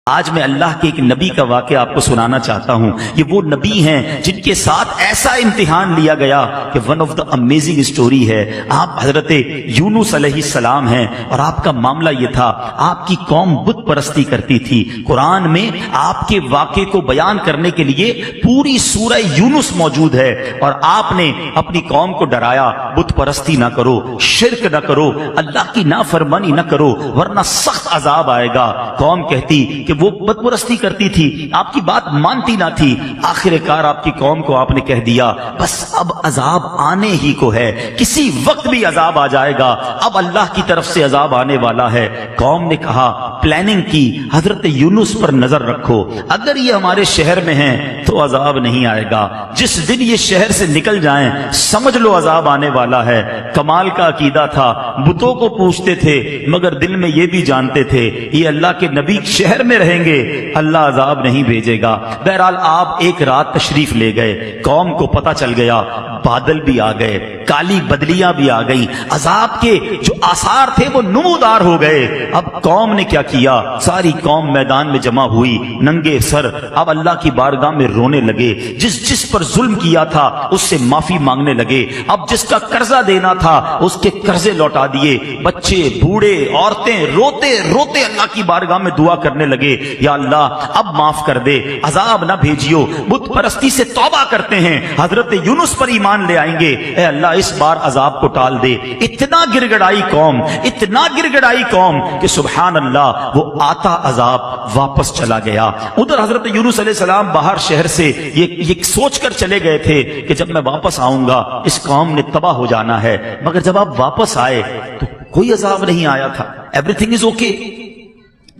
آج میں اللہ کے ایک نبی کا واقعہ آپ کو سنانا چاہتا ہوں. یہ وہ نبی ہیں جن کے ساتھ ایسا امتحان لیا گیا کہ one of the amazing story ہے. آپ حضرت یونس علیہ السلام ہیں اور آپ کا معاملہ یہ تھا, آپ کی قوم بت پرستی کرتی تھی. قرآن میں آپ کے واقعے کو بیان کرنے کے لیے پوری سورہ یونس موجود ہے اور آپ نے اپنی قوم کو ڈرایا, بت پرستی نہ کرو, شرک نہ کرو, اللہ کی نافرمانی نہ کرو ورنہ سخت عذاب آئے گا. قوم کہتی کہ وہ بت پرستی کرتی تھی, آپ کی بات مانتی نہ تھی. آخر کار آپ کی قوم کو آپ نے کہہ دیا بس اب عذاب آنے ہی کو ہے, کسی وقت بھی عذاب آ جائے گا, اب اللہ کی طرف سے عذاب آنے والا ہے. قوم نے کہا, پلاننگ کی, حضرت یونس پر نظر رکھو, اگر یہ ہمارے شہر میں ہیں تو عذاب نہیں آئے گا, جس دن یہ شہر سے نکل جائیں سمجھ لو عذاب آنے والا ہے. کمال کا عقیدہ تھا, بتوں کو پوچھتے تھے مگر دل میں یہ بھی جانتے تھے یہ اللہ کے نبی شہر میں رہیں گے, اللہ عذاب نہیں بھیجے گا. بہرحال آپ ایک رات تشریف لے گئے, قوم کو پتہ چل گیا, بادل بھی آ گئے, کالی بدلیاں بھی آ گئی, عذاب کے جو آثار تھے وہ نمودار ہو گئے. اب قوم نے کیا کیا, ساری قوم میدان میں جمع ہوئی ننگے سر, اب اللہ کی بارگاہ میں رونے لگے. جس پر ظلم کیا تھا اس سے معافی مانگنے لگے, اب جس کا قرضہ دینا تھا اس کے قرضے لوٹا دیے. بچے, بوڑھے, عورتیں روتے روتے اللہ کی بارگاہ میں دعا کرنے لگے, یا اللہ اب معاف کر دے, عذاب نہ بھیجیو, بت پرستی سے توبہ کرتے ہیں, حضرت یونس پر ایمان لے آئیں گے, اے اللہ اس بار عذاب کو ٹال دے. اتنا گر گڑائی قوم, اتنا گر گڑائی قوم کہ سبحان اللہ وہ آتا عذاب واپس چلا گیا. ادھر حضرت یونس علیہ السلام باہر شہر سے یہ سوچ کر چلے گئے تھے کہ جب میں واپس آؤں گا اس قوم نے تباہ ہو جانا ہے, مگر جب آپ واپس آئے تو کوئی عذاب نہیں آیا تھا, ایوری تھنگ از اوکے.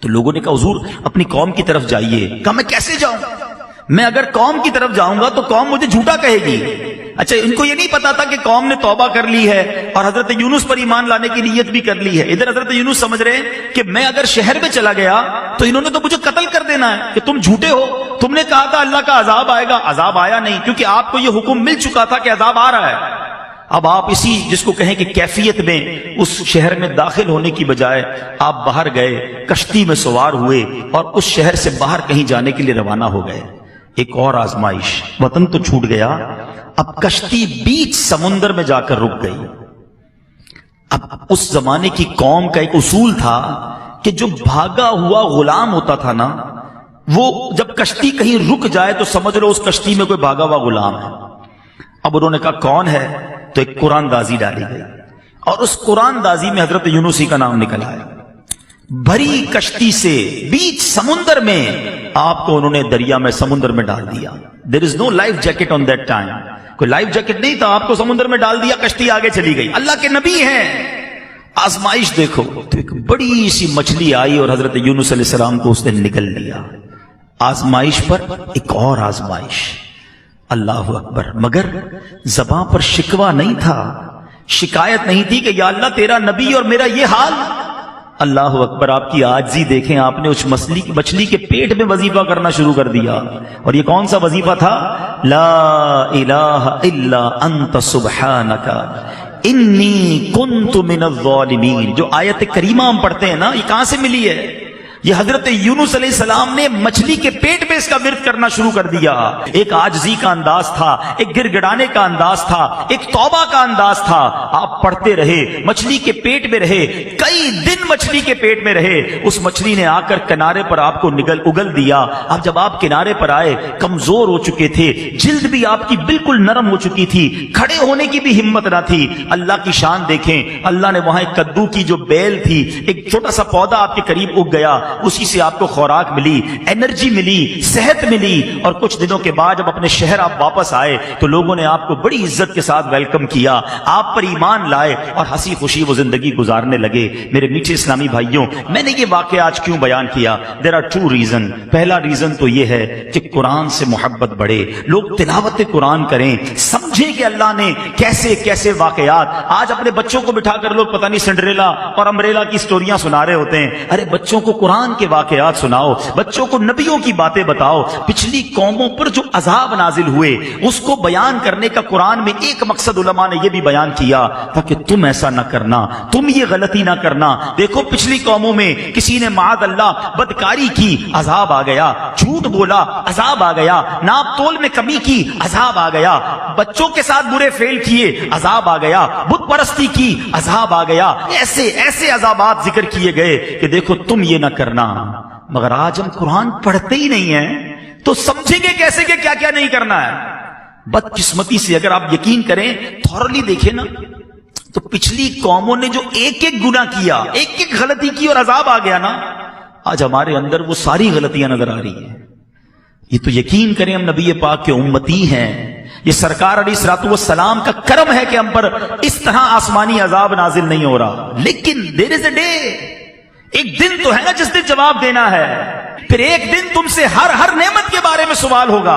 تو لوگوں نے کہا حضور اپنی قوم کی طرف جائیے. کہا میں کیسے جاؤں, میں اگر قوم کی طرف جاؤں گا تو قوم مجھے جھوٹا کہے گی. اچھا ان کو یہ نہیں پتا تھا کہ قوم نے توبہ کر لی ہے اور حضرت یونس پر ایمان لانے کی نیت بھی کر لی ہے. ادھر حضرت یونس سمجھ رہے ہیں کہ میں اگر شہر میں چلا گیا تو انہوں نے تو مجھے قتل کر دینا ہے کہ تم جھوٹے ہو, تم نے کہا تھا اللہ کا عذاب آئے گا, عذاب آیا نہیں کیونکہ آپ کو یہ حکم مل چکا تھا کہ عذاب آ رہا ہے. اب آپ اسی جس کو کہیں کہ کیفیت میں اس شہر میں داخل ہونے کی بجائے آپ باہر گئے, کشتی میں سوار ہوئے اور اس شہر سے باہر کہیں جانے کے لیے روانہ ہو گئے. ایک اور آزمائش, وطن تو چھوٹ گیا, اب کشتی بیچ سمندر میں جا کر رک گئی. اب اس زمانے کی قوم کا ایک اصول تھا کہ جو بھاگا ہوا غلام ہوتا تھا نا, وہ جب کشتی کہیں رک جائے تو سمجھ لو اس کشتی میں کوئی بھاگا ہوا غلام ہے. اب انہوں نے کہا کون ہے, تو ایک قرآن دازی ڈالی گئی اور اس قرآن دازی میں حضرت یونسی کا نام نکل آیا. بھری کشتی سے بیچ سمندر میں آپ کو انہوں نے دریا میں سمندر میں ڈال دیا. There is no life jacket on that time, کوئی لائف جیکٹ نہیں تھا, آپ کو سمندر میں ڈال دیا, کشتی آگے چلی گئی. اللہ کے نبی ہیں. آزمائش دیکھو, تو ایک بڑی سی مچھلی آئی اور حضرت یونس علیہ السلام کو اس نے نگل لیا. آزمائش پر ایک اور آزمائش, اللہ اکبر. مگر زباں پر شکوہ نہیں تھا, شکایت نہیں تھی کہ یا اللہ تیرا نبی اور میرا یہ حال. اللہ اکبر. آپ کی عاجزی دیکھیں, آپ نے اس مچھلی کے پیٹ میں وظیفہ کرنا شروع کر دیا. اور یہ کون سا وظیفہ تھا؟ لا الہ الا انت سبحانک انی کنت من الظالمین. جو آیت کریمہ ہم پڑھتے ہیں نا, یہ کہاں سے ملی ہے؟ یہ حضرت یونس علیہ السلام نے مچھلی کے پیٹ میں اس کا ورد کرنا شروع کر دیا. ایک عاجزی کا انداز تھا, ایک گر گڑانے کا انداز تھا, ایک توبہ کا انداز تھا. آپ پڑھتے رہے, مچھلی کے پیٹ میں رہے, کئی دن مچھلی کے پیٹ میں رہے. اس مچھلی نے آ کر کنارے پر آپ کو اگل دیا. اب جب آپ کنارے پر آئے, کمزور ہو چکے تھے, جلد بھی آپ کی بالکل نرم ہو چکی تھی, کھڑے ہونے کی بھی ہمت نہ تھی. اللہ کی شان دیکھیں, اللہ نے وہاں ایک کدو کی جو بیل تھی, ایک چھوٹا سا پودا آپ کے قریب اگ گیا, اسی سے آپ کو خوراک ملی, انرجی ملی, صحت ملی. اور کچھ دنوں کے بعد جب اپنے شہر آپ واپس آئے تو لوگوں نے آپ کو بڑی عزت کے ساتھ ویلکم کیا, آپ پر ایمان لائے اور ہنسی خوشی وہ زندگی گزارنے لگے. میرے میٹھے اسلامی بھائیوں, میں نے یہ واقعہ آج کیوں بیان کیا؟ There are two reason. پہلا ریزن تو یہ ہے کہ قرآن سے محبت بڑھے, لوگ تلاوت قرآن کریں, سمجھیں کہ اللہ نے کیسے کیسے واقعات. آج اپنے بچوں کو بٹھا کر لوگ پتہ نہیں سنڈریلا اور امبریلا کی سٹوریاں سنا رہے ہوتے ہیں. ارے بچوں کو قرآن کے واقعات سناؤ, بچوں کو نبیوں کی باتیں بتاؤ. پچھلی قوموں پر جو عذاب نازل ہوئے اس کو بیان کرنے کا قرآن میں ایک مقصد علماء نے یہ بھی بیان کیا تاکہ تم ایسا نہ کرنا, تم یہ غلطی نہ کرنا. دیکھو پچھلی قوموں میں کسی نے معاذ اللہ بدکاری کی, عذاب آ گیا. جھوٹ بولا, عذاب آ گیا. ناپ تول میں کمی کی, عذاب آ گیا. بچوں کے ساتھ برے فعل کیے, عذاب آ گیا. بت پرستی کی, عذاب آ گیا. ایسے ایسے عذابات ذکر کیے گئے کہ دیکھو تم یہ نہ کرنا. مگر آج ہم قرآن پڑھتے ہی نہیں ہیں تو سمجھیں گے کیسے کہ کیا کیا نہیں کرنا ہے. بدقسمتی سے اگر آپ یقین کریں, تھورلی دیکھیں نا, تو پچھلی قوموں نے جو ایک ایک گناہ کیا, ایک ایک غلطی کی اور عذاب آ گیا نا, آج ہمارے اندر وہ ساری غلطیاں نظر آ رہی ہیں. یہ تو یقین کریں ہم نبی پاک کے امتی ہیں. یہ سرکار علیہ الصلوۃ والسلام کا کرم ہے کہ ہم پر اس طرح آسمانی عذاب نازل نہیں ہو رہا. لیکن دیر از اے ڈے, ایک دن تو ہے نا جس دن جواب دینا ہے. پھر ایک دن تم سے ہر نعمت کے بارے میں سوال ہوگا.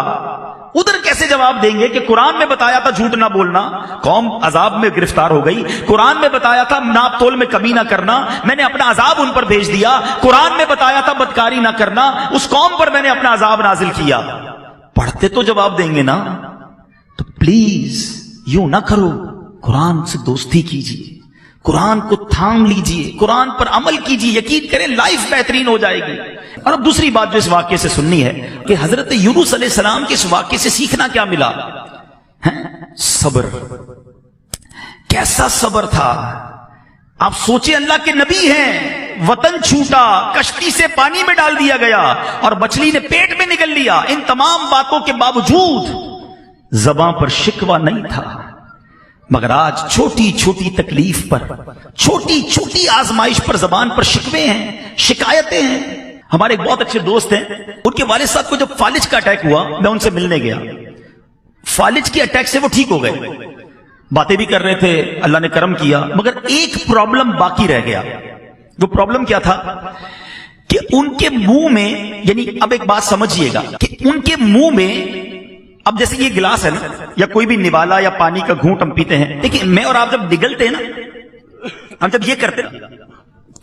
ادھر کیسے جواب دیں گے کہ قرآن میں بتایا تھا جھوٹ نہ بولنا, قوم عذاب میں گرفتار ہو گئی. قرآن میں بتایا تھا ناپ تول میں کمی نہ کرنا, میں نے اپنا عذاب ان پر بھیج دیا. قرآن میں بتایا تھا بدکاری نہ کرنا, اس قوم پر میں نے اپنا عذاب نازل کیا. پڑھتے تو جواب دیں گے نا. تو پلیز یوں نہ کرو, قرآن سے دوستی کیجیے, قرآن کو تھام لیجیے, قرآن پر عمل کیجیے. یقین کریں لائف بہترین ہو جائے گی. اور اب دوسری بات جو اس واقعے سے سننی ہے کہ حضرت یونس علیہ السلام کے اس واقعے سے سیکھنا کیا ملا؟ صبر. کیسا صبر تھا. آپ سوچیں, اللہ کے نبی ہیں, وطن چھوٹا, کشتی سے پانی میں ڈال دیا گیا اور مچھلی نے پیٹ میں نگل لیا. ان تمام باتوں کے باوجود زباں پر شکوہ نہیں تھا. مگر آج چھوٹی چھوٹی تکلیف پر, چھوٹی چھوٹی آزمائش پر زبان پر شکوے ہیں, شکایتیں ہیں. ہمارے ایک بہت اچھے دوست ہیں, ان کے والد صاحب کو جب فالج کا اٹیک ہوا, میں ان سے ملنے گیا. فالج کے اٹیک سے وہ ٹھیک ہو گئے, باتیں بھی کر رہے تھے, اللہ نے کرم کیا. مگر ایک پرابلم باقی رہ گیا. وہ پرابلم کیا تھا کہ ان کے منہ میں, یعنی اب ایک بات سمجھیے گا کہ ان کے منہ میں, اب جیسے یہ گلاس ہے نا, یا کوئی بھی نوالا یا پانی کا گھونٹ ہم پیتے ہیں, دیکھیں میں اور آپ جب نگلتے ہیں نا, ہم جب یہ کرتے ہیں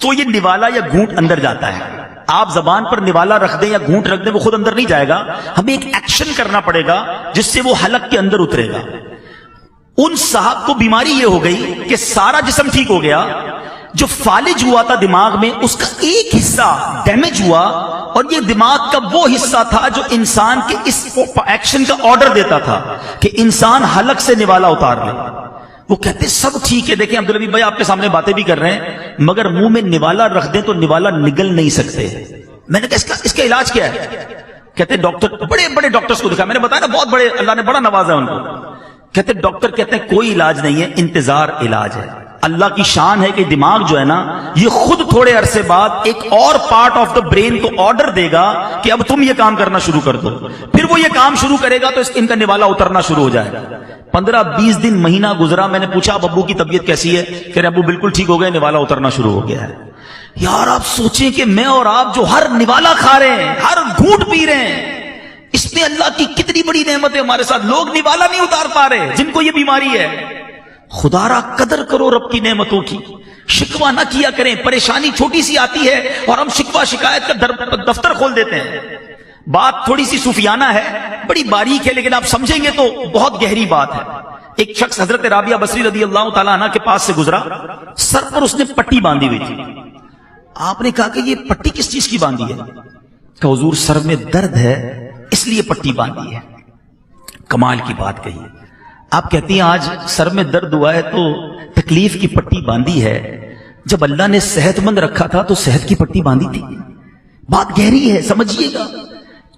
تو یہ نوالا یا گھونٹ اندر جاتا ہے. آپ زبان پر نوالا رکھ دیں یا گھونٹ رکھ دیں, وہ خود اندر نہیں جائے گا. ہمیں ایک ایکشن کرنا پڑے گا جس سے وہ حلق کے اندر اترے گا. ان صاحب کو بیماری یہ ہو گئی کہ سارا جسم ٹھیک ہو گیا, جو فالج ہوا تھا دماغ میں اس کا ایک حصہ ڈیمیج ہوا, اور یہ دماغ کا وہ حصہ تھا جو انسان کے اس ایکشن کا آرڈر دیتا تھا کہ انسان حلق سے نوالا اتار لے. وہ کہتے سب ٹھیک ہے, دیکھیں عبدالعبید بھائی آپ کے سامنے باتیں بھی کر رہے ہیں, مگر منہ میں نوالا رکھ دیں تو نوالا نگل نہیں سکتے. میں نے کہا اس کا علاج کیا ہے؟ کہتے ڈاکٹر, بڑے بڑے ڈاکٹرز کو دکھا, میں نے بتایا نا بہت بڑے, اللہ نے بڑا نوازا ہے ان کو. کہتے ڈاکٹر کہتے ہیں کوئی علاج نہیں ہے, انتظار علاج ہے. اللہ کی شان ہے کہ دماغ جو ہے نا, یہ خود تھوڑے عرصے بعد ایک اور پارٹ آف دا برین کو آرڈر دے گا کہ اب تم یہ کام کرنا شروع کر دو. پھر وہ یہ کام شروع کرے گا تو ان کا نوالا اترنا شروع ہو جائے گا. 15-20 دن مہینہ گزرا, میں نے پوچھا اب ابو کی طبیعت کیسی ہے؟ کہہ رہے ابو بالکل ٹھیک ہو گئے, نوالا اترنا شروع ہو گیا ہے. یار آپ سوچیں کہ میں اور آپ جو ہر نوالا کھا رہے ہیں, ہر گھونٹ پی رہے ہیں, اس میں اللہ کی کتنی بڑی نعمت ہے ہمارے ساتھ. لوگ نوالا نہیں اتار پا رہے جن کو یہ بیماری ہے. خدا را قدر کرو رب کی نعمتوں کی, شکوہ نہ کیا کریں. پریشانی چھوٹی سی آتی ہے اور ہم شکوہ شکایت کا دفتر کھول دیتے ہیں. بات تھوڑی سی صوفیانہ ہے, بڑی باریک ہے, لیکن آپ سمجھیں گے تو بہت گہری بات ہے. ایک شخص حضرت رابعہ بصری رضی اللہ تعالیٰ عنہ کے پاس سے گزرا, سر پر اس نے پٹی باندھی ہوئی تھی. آپ نے کہا کہ یہ پٹی کس چیز کی باندھی ہے؟ کہ حضور سر میں درد ہے اس لیے پٹی باندھی ہے. کمال کی بات کہی. آپ کہتی ہیں آج سر میں درد ہوا ہے تو تکلیف کی پٹی باندھی ہے, جب اللہ نے صحت مند رکھا تھا تو صحت کی پٹی باندھی تھی. بات گہری ہے, سمجھیے گا.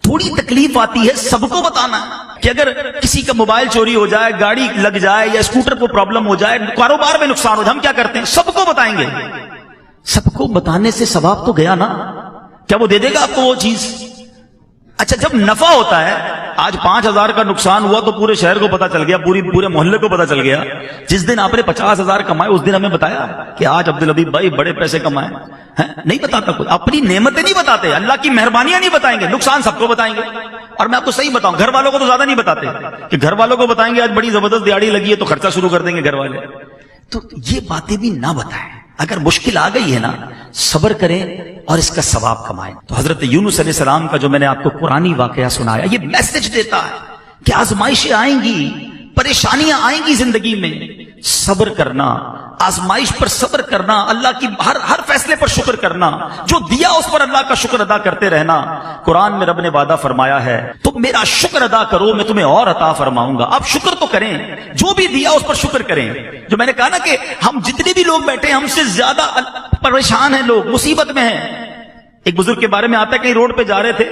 تھوڑی تکلیف آتی ہے, سب کو بتانا کہ اگر کسی کا موبائل چوری ہو جائے, گاڑی لگ جائے, یا اسکوٹر کو پرابلم ہو جائے, کاروبار میں نقصان ہو جائے, ہم کیا کرتے ہیں؟ سب کو بتائیں گے. سب کو بتانے سے ثواب تو گیا نا. کیا وہ دے دے گا آپ کو وہ چیز؟ اچھا جب نفع ہوتا ہے, آج 5,000 کا نقصان ہوا تو پورے شہر کو پتا چل گیا, پورے محلے کو پتا چل گیا. جس دن آپ نے 50,000 کمائے اس دن ہمیں بتایا کہ آج عبدالعبید بھائی بڑے پیسے کمائے. نہیں بتاتا کوئی, اپنی نعمتیں نہیں بتاتے, اللہ کی مہربانیاں نہیں بتائیں گے, نقصان سب کو بتائیں گے. اور میں آپ کو صحیح بتاؤں، گھر والوں کو تو زیادہ نہیں بتاتے کہ گھر والوں کو بتائیں گے آج بڑی زبردست دیہڑی لگی ہے تو خرچہ شروع کر دیں گے گھر والے. تو یہ باتیں بھی نہ بتائیں. اگر مشکل آ گئی ہے نا، صبر کریں اور اس کا ثواب کمائیں. تو حضرت یونس علیہ السلام کا جو میں نے آپ کو قرآنی واقعہ سنایا، یہ میسج دیتا ہے کہ آزمائشیں آئیں گی، پریشانیاں آئیں گی زندگی میں، صبر کرنا، آزمائش پر صبر کرنا، اللہ کی ہر فیصلے پر شکر کرنا، جو دیا اس پر اللہ کا شکر ادا کرتے رہنا. قرآن میں رب نے وعدہ فرمایا ہے تم میرا شکر ادا کرو میں تمہیں اور عطا فرماؤں گا. آپ شکر تو کریں، جو بھی دیا اس پر شکر کریں. جو میں نے کہا نا کہ ہم جتنے بھی لوگ بیٹھے ہم سے زیادہ پریشان ہیں، لوگ مصیبت میں ہیں. ایک بزرگ کے بارے میں آتا ہے کہیں روڈ پہ جا رہے تھے،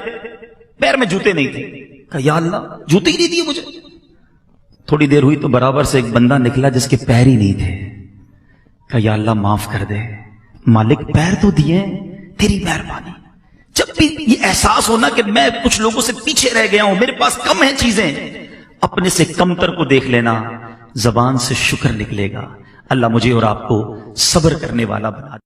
پیر میں جوتے نہیں تھے، کہا یا اللہ جوتے ہی نہیں دیے مجھے. تھوڑی دیر ہوئی تو برابر سے ایک بندہ نکلا جس کے پیر ہی نہیں تھے. کہا یا اللہ معاف کر دے، مالک پیر تو دیے، تیری مہربانی. جب بھی یہ احساس ہونا کہ میں کچھ لوگوں سے پیچھے رہ گیا ہوں، میرے پاس کم ہیں چیزیں، اپنے سے کمتر کو دیکھ لینا، زبان سے شکر نکلے گا. اللہ مجھے اور آپ کو صبر کرنے والا بنا دے.